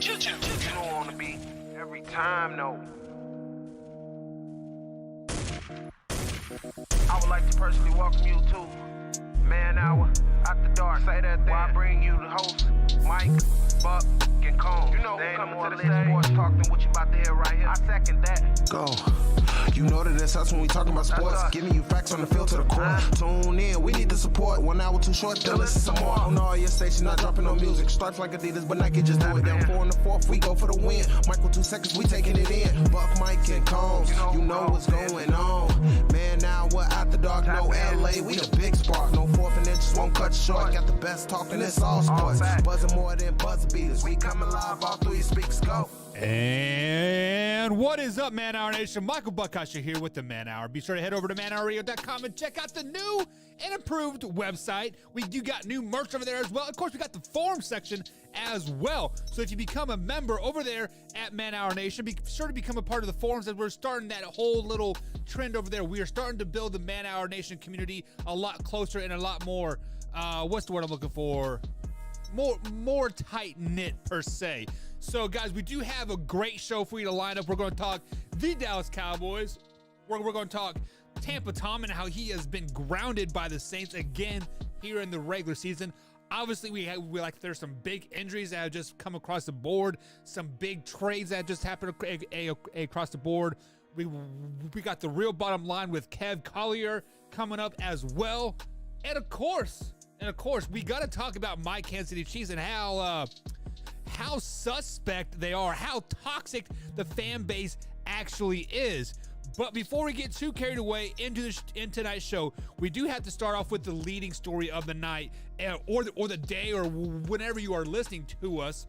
You know on the beat every time, no. I would like to personally welcome you to Man Hour After Dark. Say that thing. Why I bring you the host, Mike, Buck, and Cone. You know who coming to the stage. Sports talk than what you about to hear right here. I second that. Go. You know that it's us when we talking about sports. Giving you facts on the field to the core. Tune in, we need the support. 1 hour too short, then listen some more. On all your stations, not dropping no music. Stripes like Adidas, but Nike just do it. Down 4 in the 4th, we go for the win. Michael 2 seconds, we taking it in. Buck, Mike, and Combs, you know what's going on. Man, now we're After Dark, no LA, we the big spark. No 4th and inches won't cut short. Got the best talking, it's all sports. Buzzing more than buzzer beaters. We coming live all through your speakers, go. And what is up, Man Hour Nation? Michael Buckasha here with the Man Hour. Be sure to head over to manhourradio.com and check out the new and improved website. We do got new merch over there as well. Of course, we got the forum section as well. So if you become a member over there at Man Hour Nation, be sure to become a part of the forums, as we're starting that whole little trend over there. We are starting to build the Man Hour Nation community a lot closer and a lot more, what's the word I'm looking for? More tight-knit, per se. So, guys, we do have a great show for you to line up. We're going to talk the Dallas Cowboys. We're going to talk Tampa Tom and how he has been grounded by the Saints again here in the regular season. Obviously, there's some big injuries that have just come across the board, some big trades that just happened across the board. We got the real bottom line with Kev Collier coming up as well. And of course, we got to talk about my Kansas City Chiefs and how suspect they are, how toxic the fan base actually is. But before we get too carried away in tonight's show, we do have to start off with the leading story of the night, or the day, or whenever you are listening to us,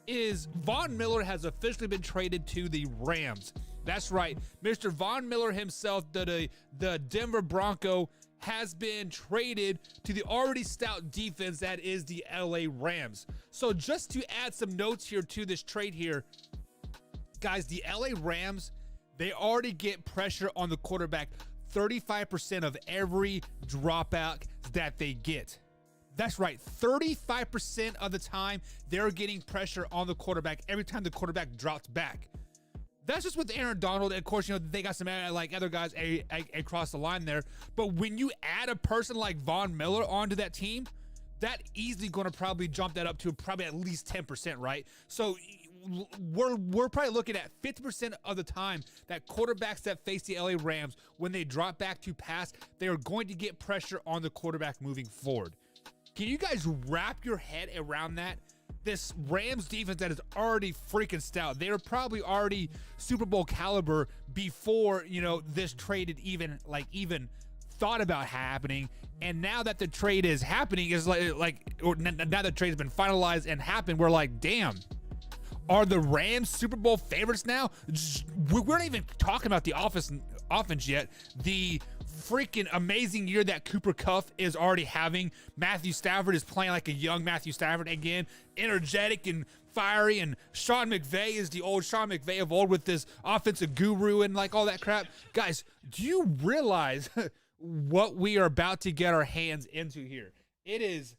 is Von Miller has officially been traded to the Rams. That's right, Mr. Von Miller himself, the Denver Bronco, has been traded to the already stout defense that is the LA Rams. So just to add some notes here to this trade here, guys, the LA Rams, they already get pressure on the quarterback 35% of every dropout that they get. That's right, 35% of the time they're getting pressure on the quarterback every time the quarterback drops back. That's just with Aaron Donald. And of course, they got some other guys across the line there. But when you add a person like Von Miller onto that team, that easily going to probably jump that up to probably at least 10%, right? So we're probably looking at 50% of the time that quarterbacks that face the LA Rams, when they drop back to pass, they are going to get pressure on the quarterback moving forward. Can you guys wrap your head around that? This Rams defense that is already freaking stout. They were probably already Super Bowl caliber before, this trade had even thought about happening. And now that the trade is happening, is now the trade has been finalized and happened, we're like, damn, are the Rams Super Bowl favorites now? We're not even talking about the offense yet. The freaking amazing year that Cooper Kupp is already having. Matthew Stafford is playing like a young Matthew Stafford again, energetic and fiery, and Sean McVay is the old Sean McVay of old with this offensive guru and all that crap. Guys, do you realize what we are about to get our hands into here? It is...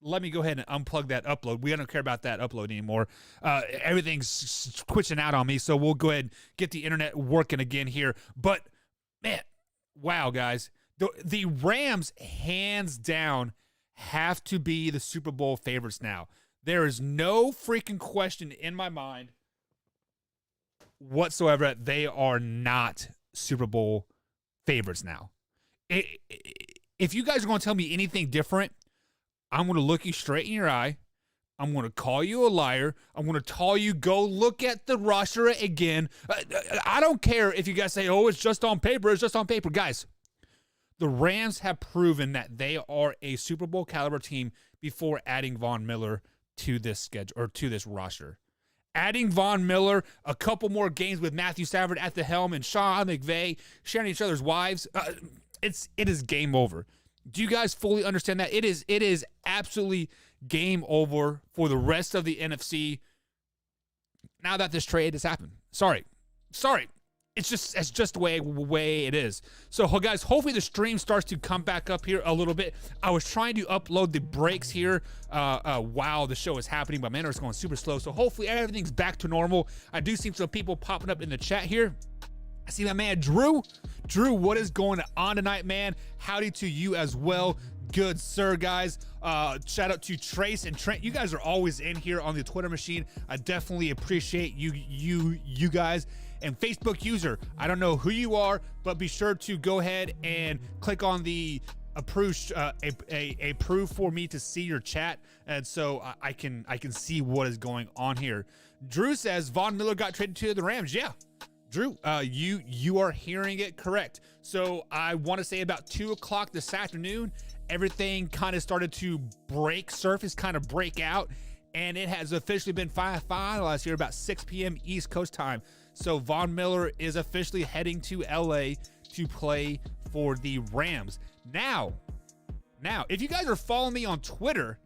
Let me go ahead and unplug that upload. We don't care about that upload anymore. Everything's twitching out on me, so we'll go ahead and get the internet working again here. But, man, wow, guys. The Rams, hands down, have to be the Super Bowl favorites now. There is no freaking question in my mind whatsoever that they are not Super Bowl favorites now. If you guys are going to tell me anything different, I'm going to look you straight in your eye. I'm going to call you a liar. I'm going to tell you, go look at the roster again. I don't care if you guys say, oh, it's just on paper. It's just on paper. Guys, the Rams have proven that they are a Super Bowl caliber team before adding Von Miller to this schedule, or to this roster. Adding Von Miller, a couple more games with Matthew Stafford at the helm and Sean McVay sharing each other's wives, it is game over. Do you guys fully understand that? It is absolutely game over for the rest of the NFC now that this trade has happened. Sorry. it's just the way it is. So guys, hopefully the stream starts to come back up here a little bit. I was trying to upload the breaks here while the show is happening, but man, it's going super slow. So hopefully everything's back to normal. I do see some people popping up in the chat here. I see my man Drew. Drew, what is going on tonight, man? Howdy to you as well. Good sir, guys. Shout out to Trace and Trent. You guys are always in here on the Twitter machine. I definitely appreciate you guys. And Facebook user, I don't know who you are, but be sure to go ahead and click on the approve for me to see your chat, and so I can see what is going on here. Drew says Von Miller got traded to the Rams. Yeah, Drew, you are hearing it correct. So I want to say about 2:00 this afternoon, everything kind of started to break out, and it has officially been finalized here about 6 p.m. East Coast time. So Von Miller is officially heading to LA to play for the Rams. Now, if you guys are following me on Twitter,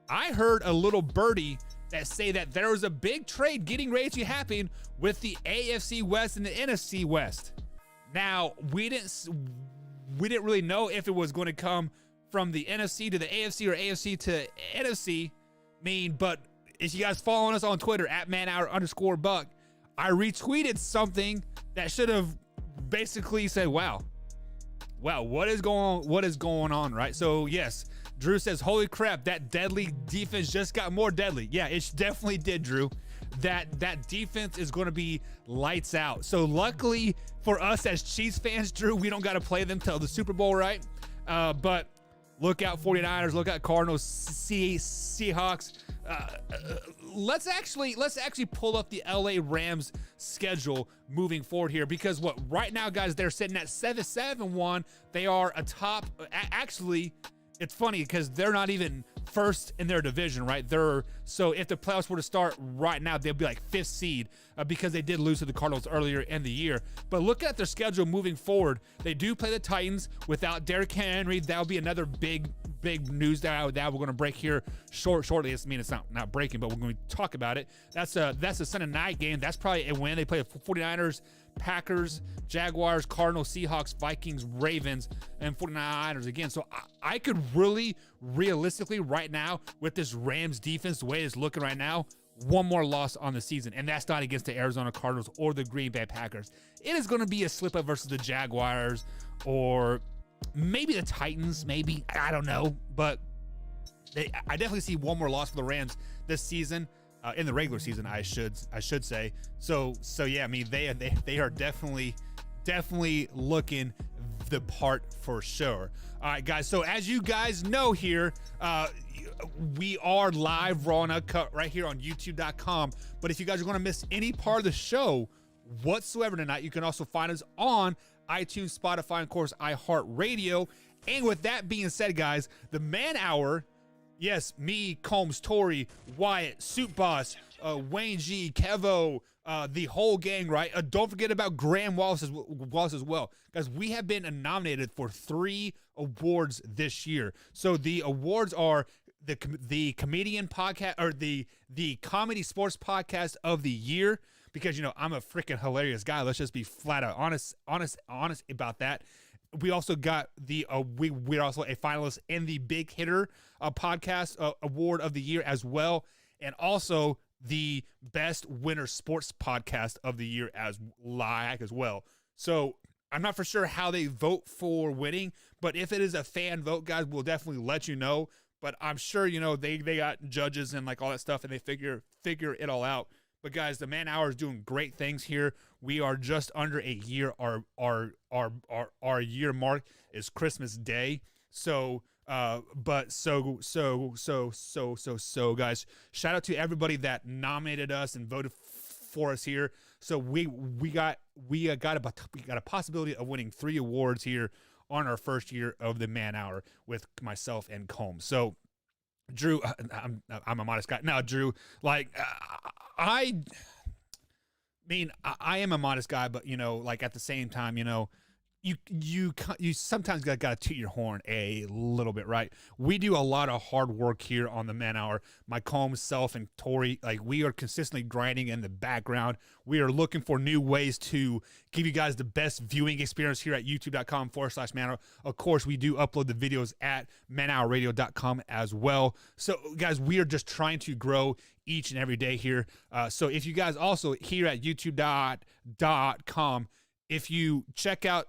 I heard a little birdie that say that there was a big trade getting ready to happen with the AFC West and the NFC West. Now, we didn't really know if it was going to come from the NFC to the AFC or AFC to NFC. But if you guys following us on Twitter at @manhour_buck, I retweeted something that should have basically said, wow, what is going on, right? So yes, Drew says, holy crap, that deadly defense just got more deadly. Yeah, it definitely did, Drew. That defense is going to be lights out. So luckily for us as Chiefs fans, Drew, we don't got to play them till the Super Bowl, right? But look out 49ers, look out Cardinals, Seahawks. Let's actually pull up the LA Rams schedule moving forward here, because right now, guys, they're sitting at 7-1. They are atop. Actually, it's funny because they're not even first in their division, right? So if the playoffs were to start right now, they'd be like 5th seed because they did lose to the Cardinals earlier in the year. But look at their schedule moving forward. They do play the Titans without Derrick Henry. That'll be another big news that we're going to break here shortly. I mean, it's not breaking, but we're going to talk about it. That's a Sunday night game. That's probably a win. They play the 49ers, Packers, Jaguars, Cardinals, Seahawks, Vikings, Ravens, and 49ers again. So I could really, realistically, right now, with this Rams defense, the way it's looking right now, one more loss on the season, and that's not against the Arizona Cardinals or the Green Bay Packers. It is going to be a slip-up versus the Jaguars or maybe the Titans, maybe. I don't know, but I definitely see one more loss for the Rams this season. In the regular season, I should say. So yeah, I mean they are definitely looking the part for sure. All right, guys. So as you guys know here, we are live raw and uncut right here on YouTube.com. But if you guys are going to miss any part of the show whatsoever tonight, you can also find us on iTunes, Spotify, and of course iHeartRadio. And with that being said, guys, the Man Hour. Yes, me, Combs, Tori, Wyatt, Soup Boss, Wayne G, Kevo, the whole gang, right? Don't forget about Graham Wallace as well. Guys, we have been nominated for 3 awards this year. So the awards are the comedian podcast, or the comedy sports podcast of the year, because, you know, I'm a freaking hilarious guy. Let's just be flat out honest about that. We also got we're also a finalist in the Big Hitter podcast award of the year as well, and also the best winter sports podcast of the year as well. So I'm not for sure how they vote for winning, but if it is a fan vote, guys, we'll definitely let you know. But I'm sure, you know, they got judges and like all that stuff, and they figure it all out. But guys, the Man Hour is doing great things here. We are just under a year. Our year mark is Christmas Day. So, guys, shout out to everybody that nominated us and voted for us here. So we got a possibility of winning 3 awards here on our first year of the Man Hour with myself and Combs. So, Drew, I'm a modest guy. Now, Drew, like, I mean, I am a modest guy, but, you know, like at the same time, you know, you sometimes got to toot your horn a little bit, right? We do a lot of hard work here on the Man Hour. My Combs, self, and Tori, like we are consistently grinding in the background. We are looking for new ways to give you guys the best viewing experience here at youtube.com/Man Hour. Of course, we do upload the videos at manhourradio.com as well. So, guys, we are just trying to grow each and every day here. So if you guys also here at youtube.com, if you check out,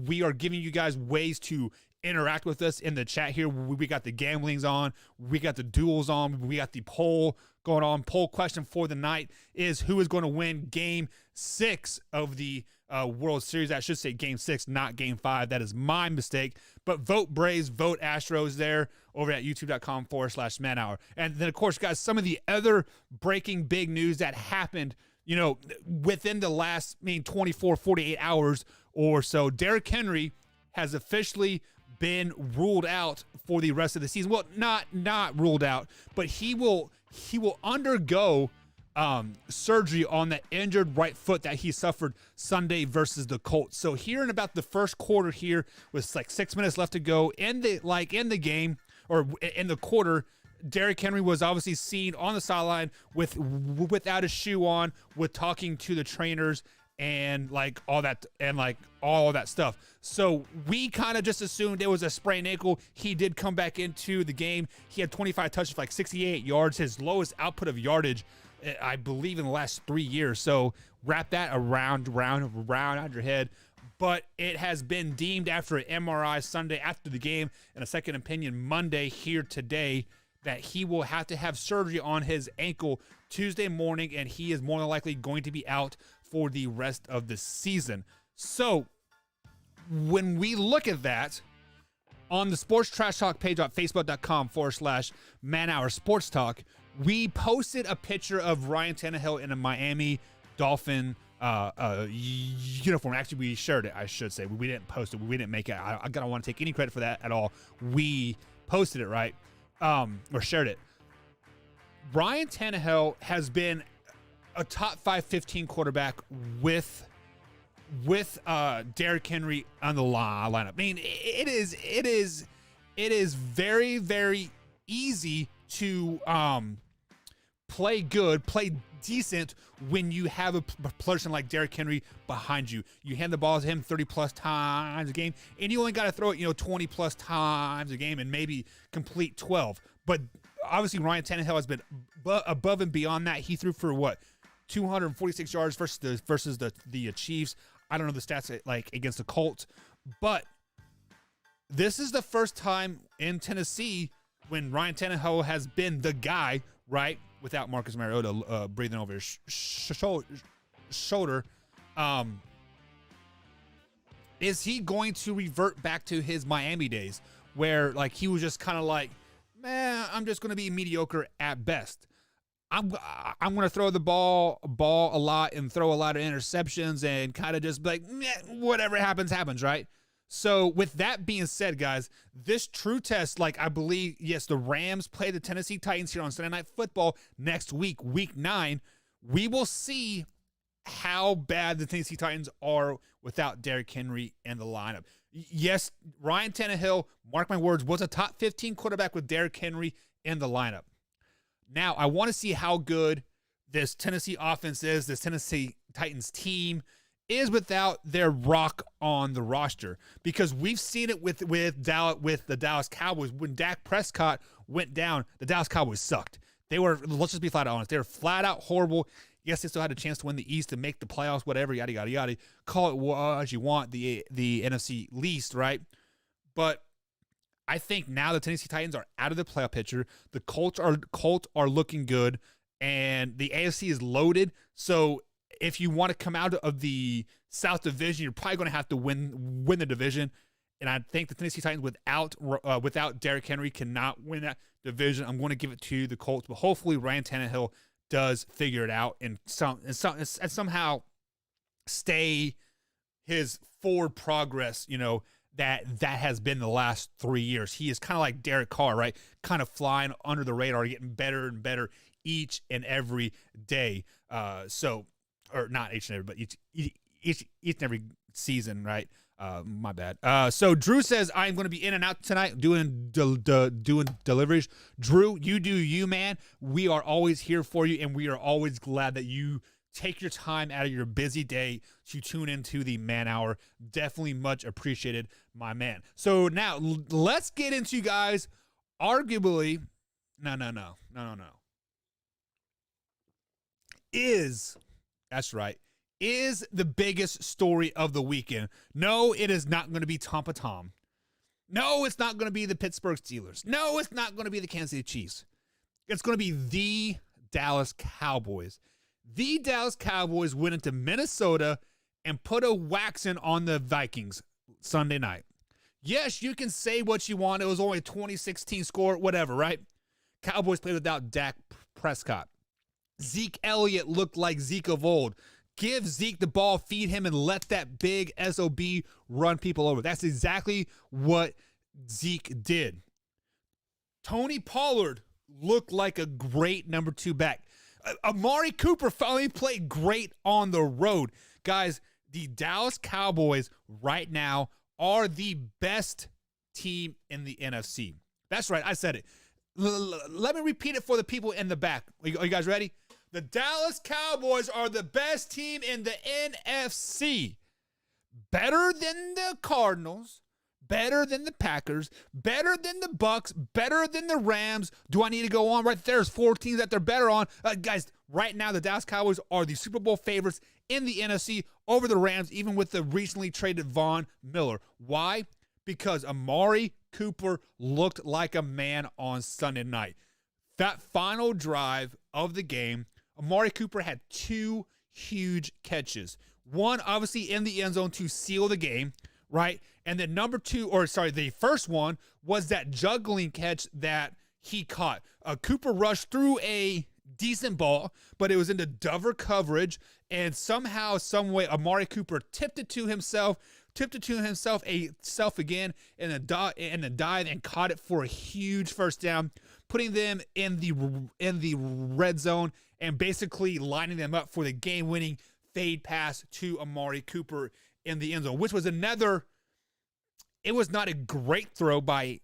we are giving you guys ways to interact with us in the chat here. We got the gamblings on, we got the duels on, we got the poll going on. Poll question for the night is who is going to win Game 6 of the World Series. I should say Game 6, not Game 5. That is my mistake. But vote Braves, vote Astros there over at youtube.com/Man Hour. And then, of course, guys, some of the other breaking big news that happened, you know, within the last, 24, 48 hours or so, Derrick Henry has officially been ruled out for the rest of the season. Well, not ruled out, but he will undergo surgery on that injured right foot that he suffered Sunday versus the Colts. So here in about the first quarter here, with like 6 minutes left to go in the game or in the quarter, Derrick Henry was obviously seen on the sideline without a shoe on, with talking to the trainers and all that stuff. So we kind of just assumed it was a sprained ankle. He did come back into the game. He had 25 touches for 68 yards, his lowest output of yardage, I believe, in the last 3 years. So wrap that around your head. But it has been deemed after an MRI Sunday after the game and a second opinion Monday here today that he will have to have surgery on his ankle Tuesday morning, and he is more than likely going to be out for the rest of the season. So when we look at that, on the Sports Trash Talk page on facebook.com/Man Hour Sports Talk, we posted a picture of Ryan Tannehill in a Miami Dolphin uniform. Actually, we shared it, I should say. We didn't post it. We didn't make it. I don't want to take any credit for that at all. We posted it, right? Or shared it. Ryan Tannehill has been a top 15 quarterback with Derrick Henry on the lineup. I mean, it is very, very easy to play good, play decent when you have a person like Derrick Henry behind you. You hand the ball to him 30 plus times a game, and you only got to throw it 20 plus times a game and maybe complete 12. But obviously Ryan Tannehill has been above and beyond that. He threw for 246 yards versus the Chiefs. I don't know the stats against the Colts, but this is the first time in Tennessee when Ryan Tannehill has been the guy, right? Without Marcus Mariota breathing over his shoulder. Is he going to revert back to his Miami days where he was just kind of man, I'm just going to be mediocre at best. I'm going to throw the ball a lot and throw a lot of interceptions and kind of just be whatever happens, right? So with that being said, guys, this true test, I believe, yes, the Rams play the Tennessee Titans here on Sunday Night Football next week, week 9. We will see how bad the Tennessee Titans are without Derrick Henry in the lineup. Yes, Ryan Tannehill, mark my words, was a top 15 quarterback with Derrick Henry in the lineup. Now, I want to see how good this Tennessee offense is, this Tennessee Titans team is without their rock on the roster, because we've seen it with the Dallas Cowboys. When Dak Prescott went down, the Dallas Cowboys sucked. They were, let's just be flat out honest, they were flat out horrible. Yes, they still had a chance to win the East and make the playoffs, whatever, yada, yada, yada. Call it what you want, the NFC least, right? But I think now the Tennessee Titans are out of the playoff picture. The Colts are looking good, and the AFC is loaded. So if you want to come out of the South Division, you're probably going to have to win the division. And I think the Tennessee Titans without Derrick Henry cannot win that division. I'm going to give it to the Colts, but hopefully Ryan Tannehill does figure it out and somehow stay his forward progress, that has been the last 3 years. He is kind of like Derek Carr, right? Kind of flying under the radar, getting better and better each and every day. Or not each and every, but each and every season, right? My bad. So Drew says I'm going to be in and out tonight doing deliveries. Drew, you do you, man. We are always here for you, and we are always glad that you take your time out of your busy day to tune into the Man Hour. Definitely much appreciated, my man. So now let's get into, guys, arguably, no. That's right. Is the biggest story of the weekend. No, it is not going to be Tampa Tom. No, it's not going to be the Pittsburgh Steelers. No, it's not going to be the Kansas City Chiefs. It's going to be the Dallas Cowboys. The Dallas Cowboys went into Minnesota and put a waxing on the Vikings Sunday night. Yes, you can say what you want. It was only a 2016 score, whatever, right? Cowboys played without Dak Prescott. Zeke Elliott looked like Zeke of old. Give Zeke the ball, feed him, and let that big SOB run people over. That's exactly what Zeke did. Tony Pollard looked like a great number 2 back. Amari Cooper finally played great on the road. Guys, the Dallas Cowboys right now are the best team in the NFC. That's right, I said it. Let me repeat it for the people in the back. Are you guys ready? The Dallas Cowboys are the best team in the NFC. Better than the Cardinals, better than the Packers, better than the Bucks, better than the Rams. Do I need to go on? Right there's 4 teams that they're better on. Guys, right now the Dallas Cowboys are the Super Bowl favorites in the NFC over the Rams, even with the recently traded Von Miller. Why? Because Amari Cooper looked like a man on Sunday night. That final drive of the game, Amari Cooper had 2 huge catches. One, obviously, in the end zone to seal the game, right? And then the first one was that juggling catch that he caught. Cooper rushed through a decent ball, but it was into Dover coverage, and somehow, some way, Amari Cooper tipped it to himself again in a dive and caught it for a huge first down, putting them in the red zone and basically lining them up for the game-winning fade pass to Amari Cooper in the end zone, which was another. It was not a great throw by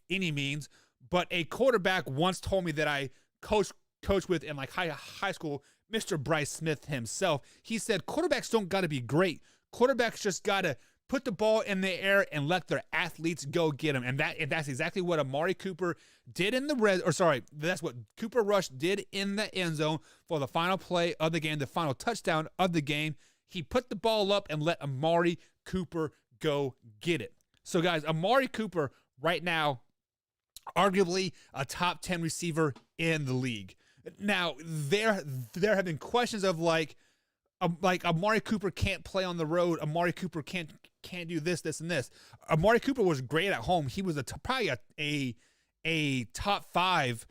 any means, but a quarterback once told me that I coached with in like high school, Mr. Bryce Smith himself. He said quarterbacks don't got to be great. Quarterbacks just got to put the ball in the air and let their athletes go get them. And that's exactly what Amari Cooper did in that's what Cooper Rush did in the end zone for the final play of the game, the final touchdown of the game. He put the ball up and let Amari Cooper go get it. So, guys, Amari Cooper right now, arguably a top 10 receiver in the league. Now, there have been questions of like Amari Cooper can't play on the road. Amari Cooper can't do this, and this. Amari Cooper was great at home. He was probably a top 5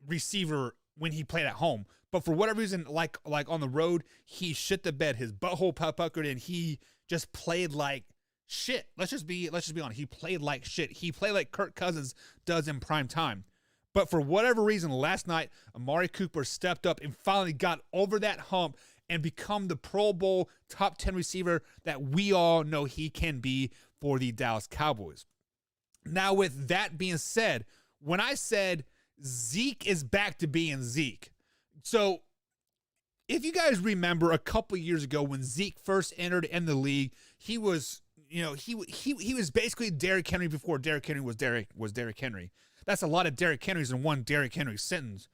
receiver when he played at home. But for whatever reason, like on the road, he shit the bed. His butthole puckered, and he just played like shit. Let's just be honest. He played like shit. He played like Kirk Cousins does in prime time. But for whatever reason, last night, Amari Cooper stepped up and finally got over that hump and become the Pro Bowl top 10 receiver that we all know he can be for the Dallas Cowboys. Now, with that being said, when I said Zeke is back to being Zeke, so if you guys remember a couple years ago when Zeke first entered in the league, he was basically Derrick Henry before Derrick Henry was Derrick Henry. That's a lot of Derrick Henrys in one Derrick Henry sentence.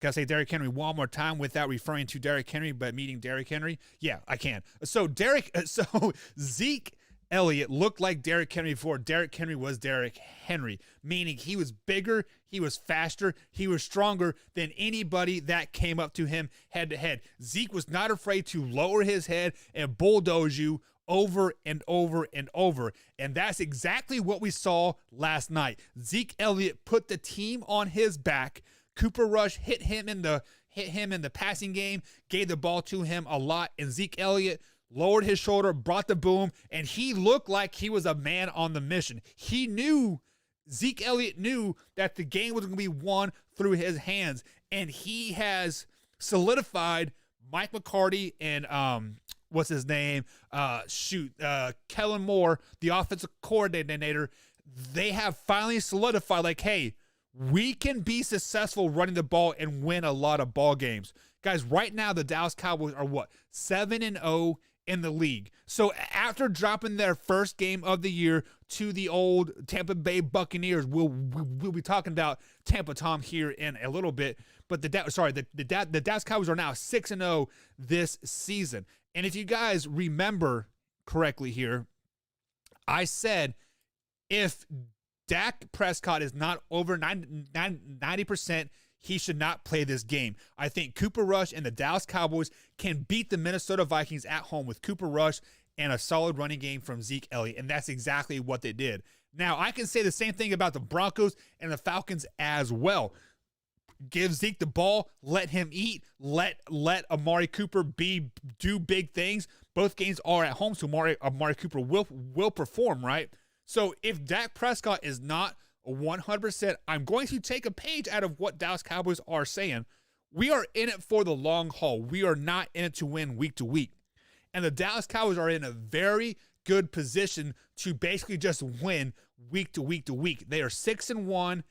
Can I say Derrick Henry one more time without referring to Derrick Henry but meaning Derrick Henry? Yeah, I can. So Zeke Elliott looked like Derrick Henry before Derrick Henry was Derrick Henry, meaning he was bigger, he was faster, he was stronger than anybody that came up to him head to head. Zeke was not afraid to lower his head and bulldoze you over and over and over. And that's exactly what we saw last night. Zeke Elliott put the team on his back. Cooper Rush hit him in the passing game, gave the ball to him a lot, and Zeke Elliott lowered his shoulder, brought the boom, and he looked like he was a man on the mission. Zeke Elliott knew that the game was going to be won through his hands, and he has solidified Mike McCarty and what's his name? Kellen Moore, the offensive coordinator, they have finally solidified, like, hey, we can be successful running the ball and win a lot of ball games. Guys, right now the Dallas Cowboys are 7-0 in the league. So after dropping their first game of the year to the old Tampa Bay Buccaneers, we'll be talking about Tampa Tom here in a little bit. But the Dallas Cowboys are now 6-0 this season. And if you guys remember correctly here, I said if Dak Prescott is not over 90%, he should not play this game. I think Cooper Rush and the Dallas Cowboys can beat the Minnesota Vikings at home with Cooper Rush and a solid running game from Zeke Elliott, and that's exactly what they did. Now, I can say the same thing about the Broncos and the Falcons as well. Give Zeke the ball, let him eat, let Amari Cooper do big things. Both games are at home, so Amari Cooper will perform, right? So if Dak Prescott is not 100%, I'm going to take a page out of what Dallas Cowboys are saying. We are in it for the long haul. We are not in it to win week to week. And the Dallas Cowboys are in a very good position to basically just win week to week to week. They are 6-1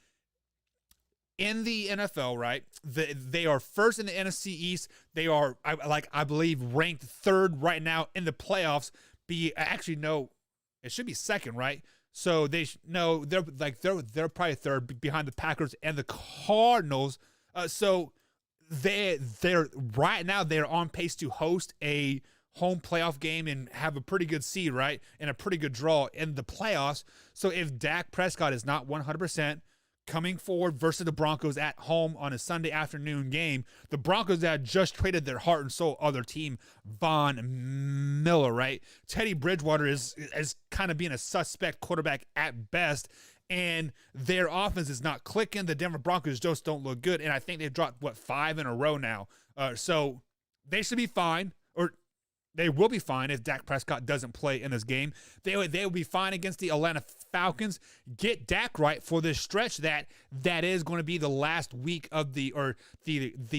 in the NFL, right? They are first in the NFC East. They are, I believe, ranked third right now in the playoffs. It should be second, right? So they're probably third behind the Packers and the Cardinals. So they're right now they're on pace to host a home playoff game and have a pretty good seed, right? And a pretty good draw in the playoffs. So if Dak Prescott is not 100% coming forward versus the Broncos at home on a Sunday afternoon game, the Broncos that just traded their heart and soul other team, Von Miller, right? Teddy Bridgewater is kind of being a suspect quarterback at best, and their offense is not clicking. The Denver Broncos just don't look good, and I think they've dropped, 5 in a row now. So they should be fine, or they will be fine if Dak Prescott doesn't play in this game. They will be fine against the Atlanta Falcons. Get Dak right for this stretch that is going to be the last week of the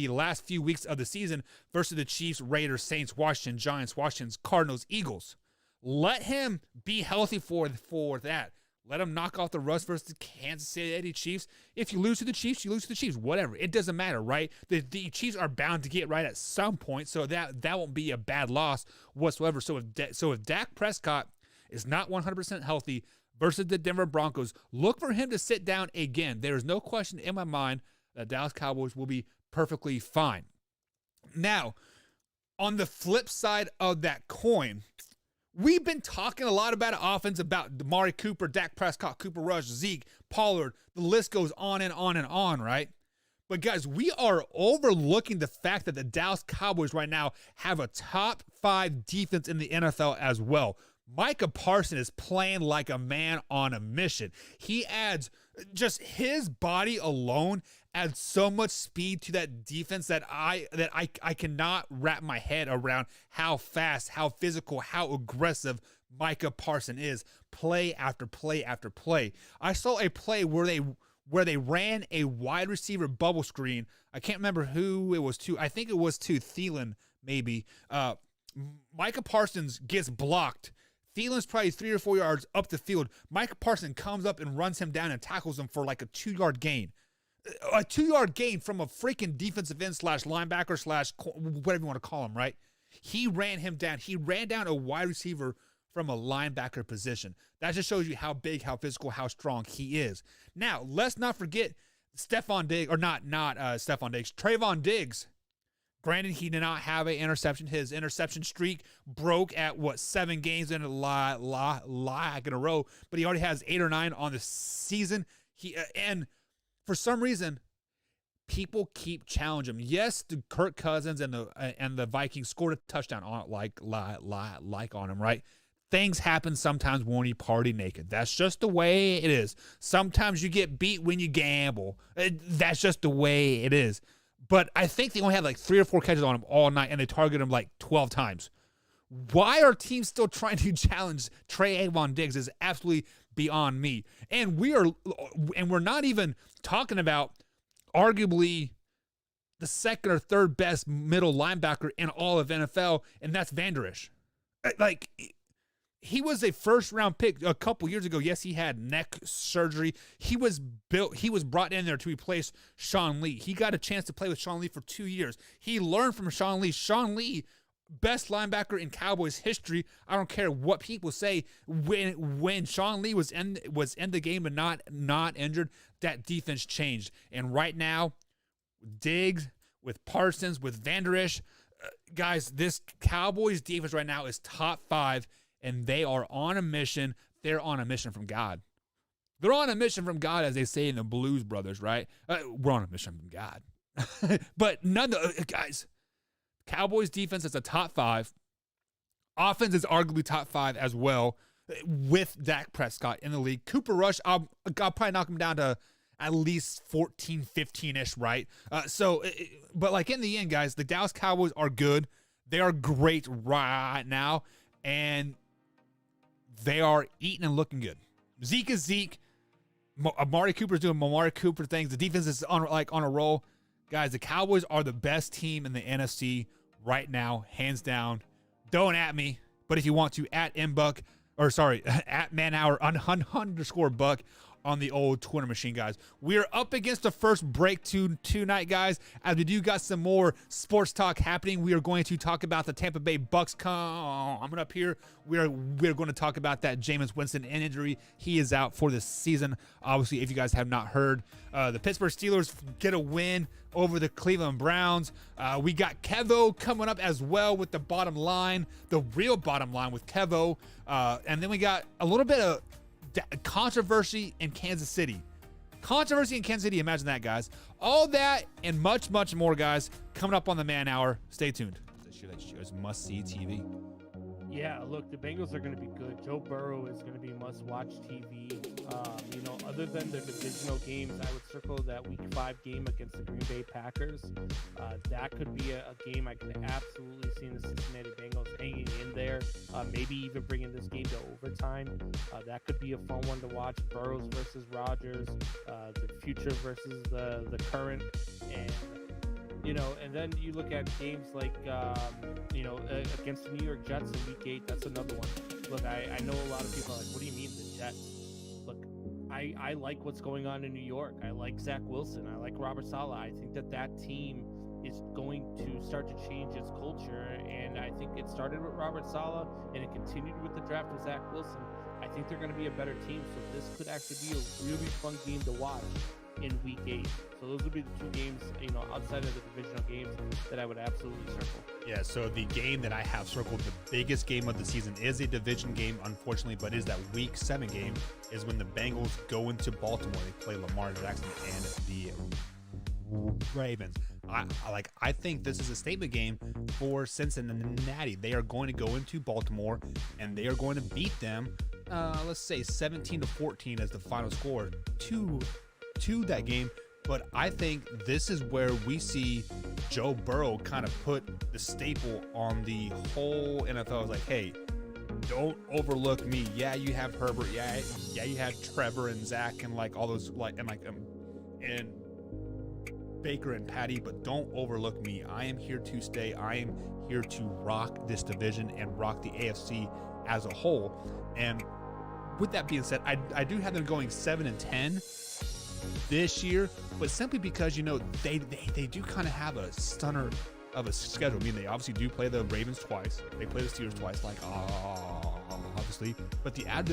last few weeks of the season versus the Chiefs, Raiders, Saints, Washington, Giants, Washington, Cardinals, Eagles. Let him be healthy for that. Let him knock off the rust versus the Kansas City Chiefs. If you lose to the Chiefs, you lose to the Chiefs. Whatever. It doesn't matter, right? The Chiefs are bound to get right at some point, so that won't be a bad loss whatsoever. So if Dak Prescott is not 100% healthy versus the Denver Broncos, look for him to sit down again. There is no question in my mind that Dallas Cowboys will be perfectly fine. Now, on the flip side of that coin, we've been talking a lot about offense, about Amari Cooper, Dak Prescott, Cooper Rush, Zeke, Pollard. The list goes on and on and on, right? But guys, we are overlooking the fact that the Dallas Cowboys right now have a top 5 defense in the NFL as well. Micah Parsons is playing like a man on a mission. He adds, just his body alone adds so much speed to that defense that I cannot wrap my head around how fast, how physical, how aggressive Micah Parsons is, play after play after play. I saw a play where they ran a wide receiver bubble screen. I can't remember who it was to. I think it was to Thielen, maybe. Micah Parsons gets blocked. Thielen's probably 3 or 4 yards up the field. Micah Parsons comes up and runs him down and tackles him for like a 2-yard gain. A 2-yard gain from a freaking defensive end / linebacker / whatever you want to call him, right? He ran him down. He ran down a wide receiver from a linebacker position. That just shows you how big, how physical, how strong he is. Now, let's not forget Trayvon Diggs. Granted, he did not have an interception. His interception streak broke at 7 games in a row, but he already has 8 or 9 on the season. And for some reason, people keep challenging him. Yes, the Kirk Cousins and the Vikings scored a touchdown on on him, right? Things happen sometimes when you party naked. That's just the way it is. Sometimes you get beat when you gamble. That's just the way it is. But I think they only had 3 or 4 catches on him all night, and they targeted him 12 times. Why are teams still trying to challenge Trayvon Diggs is absolutely beyond me. And we're not even talking about arguably the second or third best middle linebacker in all of NFL, and that's Van Der Esch. Like, he was a first-round pick a couple years ago. Yes, he had neck surgery. He was brought in there to replace Sean Lee. He got a chance to play with Sean Lee for 2 years. He learned from Sean Lee. Sean Lee, best linebacker in Cowboys history. I don't care what people say. When Sean Lee was in the game and not injured, that defense changed. And right now, Diggs, with Parsons, with Vander Esch, guys, this Cowboys defense right now is top 5. And they are on a mission. They're on a mission from God. They're on a mission from God, as they say in the Blues Brothers, right? We're on a mission from God. But guys, Cowboys defense is a top 5. Offense is arguably top 5 as well, with Dak Prescott in the league. Cooper Rush, I'll probably knock him down to at least 14, 15-ish, right? But like in the end, guys, the Dallas Cowboys are good. They are great right now. And they are eating and looking good. Zeke is Zeke. Amari Cooper's doing Amari Cooper things. The defense is on a roll. Guys, the Cowboys are the best team in the NFC right now, hands down. Don't at me, but if you want to, at @manhour _Buck on the old Twitter machine, guys. We're up against the first break tonight, guys. As we do got some more sports talk happening, we are going to talk about the Tampa Bay Bucks coming up here. We're going to talk about that Jameis Winston injury. He is out for the season. Obviously, if you guys have not heard, the Pittsburgh Steelers get a win over the Cleveland Browns. We got Kevo coming up as well with the bottom line, the real bottom line with Kevo. And then we got a little bit of controversy in Kansas City. Imagine that, guys. All that and much, much more, guys, coming up on the Man Hour. Stay tuned. This is must-see TV. Yeah, look, the Bengals are going to be good. Joe Burrow is going to be must-watch TV. Other than the divisional games, I would circle that Week 5 game against the Green Bay Packers. That could be a game I can absolutely see in the Cincinnati Bengals hanging in there. Maybe even bringing this game to overtime. That could be a fun one to watch. Burrows versus Rodgers, the future versus the current, and then you look at games like, against the New York Jets in Week 8. That's another one. Look, I know a lot of people are like, what do you mean the Jets? Look, I like what's going on in New York. I like Zach Wilson. I like Robert Saleh. I think that team is going to start to change its culture, and I think it started with Robert Saleh, and it continued with the draft of Zach Wilson. I think they're going to be a better team, so this could actually be a really fun game to watch in Week 8. So those would be the 2 games, outside of the divisional games that I would absolutely circle. Yeah, so the game that I have circled, the biggest game of the season, is a division game, unfortunately, but is that Week 7 game, is when the Bengals go into Baltimore. They play Lamar Jackson and the Ravens. I think this is a statement game for Cincinnati. They are going to go into Baltimore, and they are going to beat them, let's say 17-14 as the final score to that game. But I think this is where we see Joe Burrow kind of put the staple on the whole NFL. It's like, hey, don't overlook me. Yeah, you have Herbert. Yeah, you have Trevor and Zach and like all those and Baker and Patty, but don't overlook me. I am here to stay. I am here to rock this division and rock the AFC as a whole. And with that being said, I do have them going 7-10 this year, but simply because they do kind of have a stunner of a schedule. I mean, they obviously do play the Ravens twice, they play the Steelers twice, obviously, but the out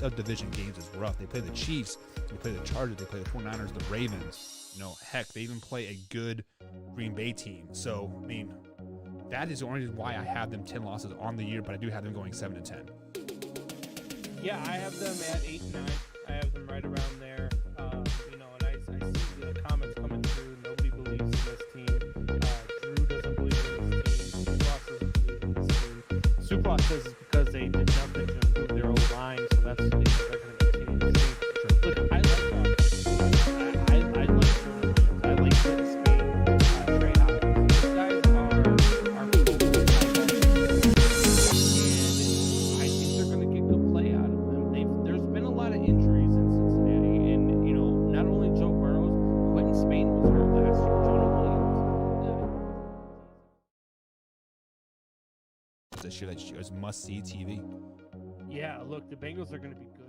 of division games is rough. They play the Chiefs, they play the Chargers, they play the 49ers, the Ravens, heck, they even play a good Green Bay team. So I mean, that is the only reason why I have them 10 losses on the year, but I do have them going 7-10. Yeah, I have them at 8-9. I have them right around there. And I see the comments coming through. Nobody believes in this team. Drew doesn't believe in this team. Suploss doesn't believe in this team. Suploss says it's because they did nothing to improve their old line, so that's they're going to continue to see. Look, I like I like Jordan Williams. I like Dennis Spain. Trey Hopkins. These guys are cool. And I think they're going to get good play out of them. There's been a lot of injuries in Cincinnati, games this year that is must-see TV. Yeah, look, the Bengals are going to be good.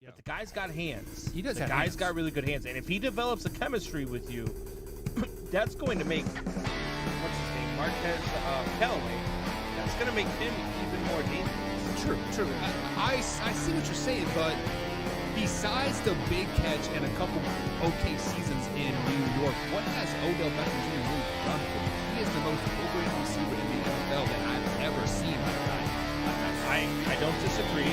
But the guy's got hands. He does the have guy's hands. got really good hands. And if he develops a chemistry with you, that's going to make, what's his name, Marquez Callaway, that's going to make him even more dangerous. True. I see what you're saying, but besides the big catch and a couple okay seasons in New York, what has Odell Beckham Jr. really done for you? He is the most overrated receiver in the NFL that I've ever seen. I don't disagree.